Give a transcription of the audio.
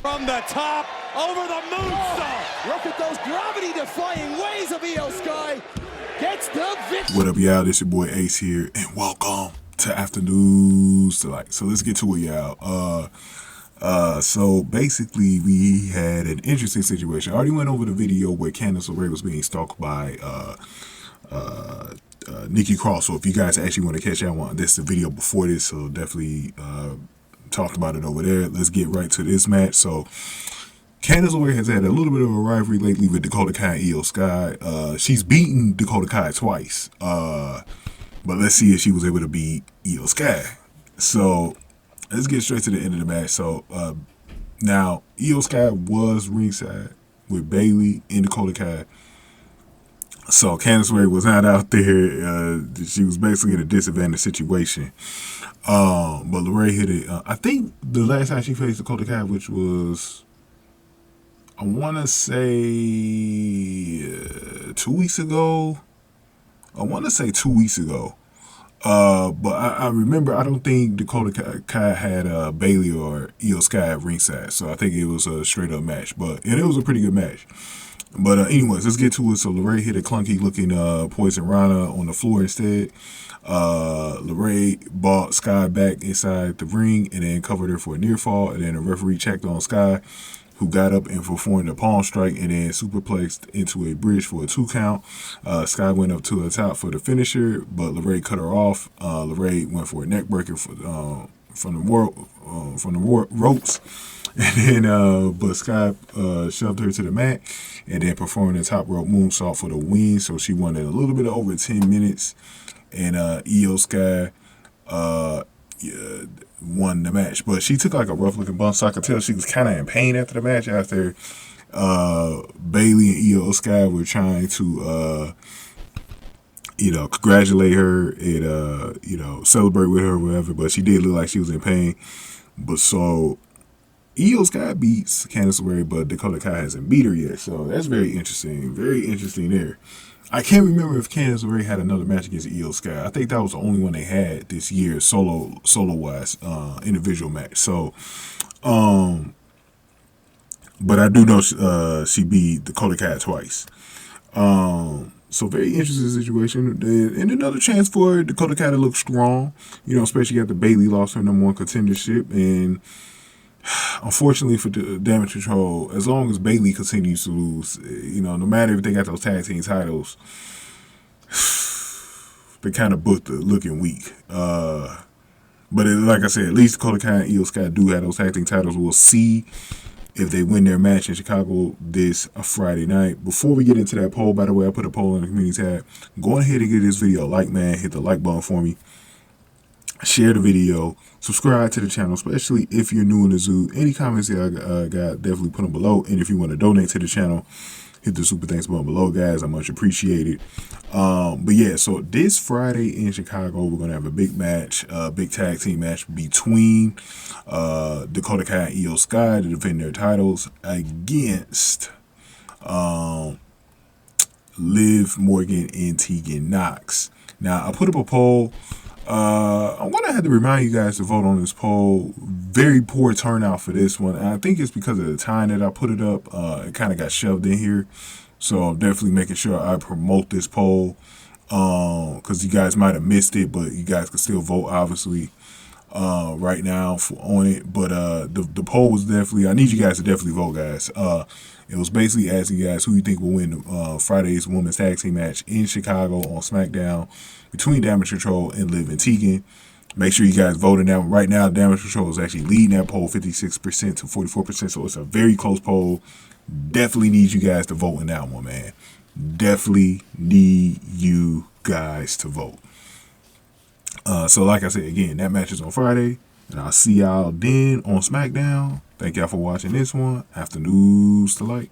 From the top, over the moonsault. Look at those gravity-defying ways of Iyo Sky. Gets the victory. What up, y'all? This your boy Ace here, and welcome to Afternoons Delight. So let's get to it, y'all. So basically, we had an interesting situation. I already went over the video where Candice LeRae was being stalked by Nikki Cross. So if you guys actually want to catch that one, this is the video before this, so definitely talked about it over there. Let's get right to this match. So Candice LeRae has had a little bit of a rivalry lately with Dakota Kai and Iyo Sky. She's beaten Dakota Kai twice, but let's see if she was able to beat Iyo Sky. So let's get straight to the end of the match. So now Iyo Sky was ringside with Bayley and Dakota Kai. So Candice LeRae was not out there. She was basically in a disadvantaged situation. But LeRae hit it. I think the last time she faced Dakota Kai, which was, I want to say 2 weeks ago. But I remember, I don't think Dakota Kai had Bayley or Iyo Sky at ringside. So I think it was a straight up match. And it was a pretty good match. But anyways, let's get to it. So LeRae hit a clunky looking Poison Rana on the floor instead. LeRae brought Sky back inside the ring and then covered her for a near fall. And then the referee checked on Sky, who got up and performed a palm strike and then superplexed into a bridge for a 2 count. Sky went up to the top for the finisher, but LeRae cut her off. LeRae went for a neckbreaker from the ropes. And then, but Sky shoved her to the mat and then performed a top rope moonsault for the win. So she won in a little bit over 10 minutes. And Iyo Sky won the match. But she took like a rough looking bump, so I could tell she was kind of in pain after the match. After Bayley and Iyo Sky were trying to, congratulate her and, celebrate with her or whatever. But she did look like she was in pain. But so Iyo Sky beats Candice LeRae, but Dakota Kai hasn't beat her yet. So that's very interesting. Very interesting there. I can't remember if Candice LeRae had another match against Iyo Sky. I think that was the only one they had this year, solo wise, individual match. So, but I do know she beat Dakota Kai twice. So very interesting situation. And another chance for Dakota Kai to look strong, especially after Bayley lost her #1 contendership. And unfortunately for the Damage Control, as long as Bayley continues to lose, no matter if they got those tag team titles, they kind of booked looking weak. But like I said, at least Dakota Kai and Iyo Sky do have those tag team titles. We'll see if they win their match in Chicago this Friday night. Before we get into that poll, by the way, I put a poll in the community tab. Go ahead and give this video a like, man. Hit the like button for me. Share the video, subscribe to the channel, especially if you're new in the zoo. Any comments that I got, definitely put them below. And if you want to donate to the channel, hit the super thanks button below, guys. I much appreciate it. But yeah, so this Friday in Chicago, we're gonna have a big match, big tag team match between Dakota Kai and Iyo Sky to defend their titles against Liv Morgan and Tegan Knox. Now, I put up a poll. I'm going to have to remind you guys to vote on this poll. Very poor turnout for this one. And I think it's because of the time that I put it up. It kind of got shoved in here. So I'm definitely making sure I promote this poll. Because you guys might have missed it, but you guys can still vote, obviously, right now on it. But the poll was definitely, I need you guys to definitely vote, guys. It was basically asking you guys who you think will win Friday's women's tag team match in Chicago on SmackDown between Damage Control and Liv and Tegan. Make sure you guys vote in that one. Right now, Damage Control is actually leading that poll 56% to 44%, so it's a very close poll. Definitely need you guys to vote in that one, man. Definitely need you guys to vote. So like I said, again, that match is on Friday, and I'll see y'all then on SmackDown. Thank y'all for watching this one. Afternoons Delight.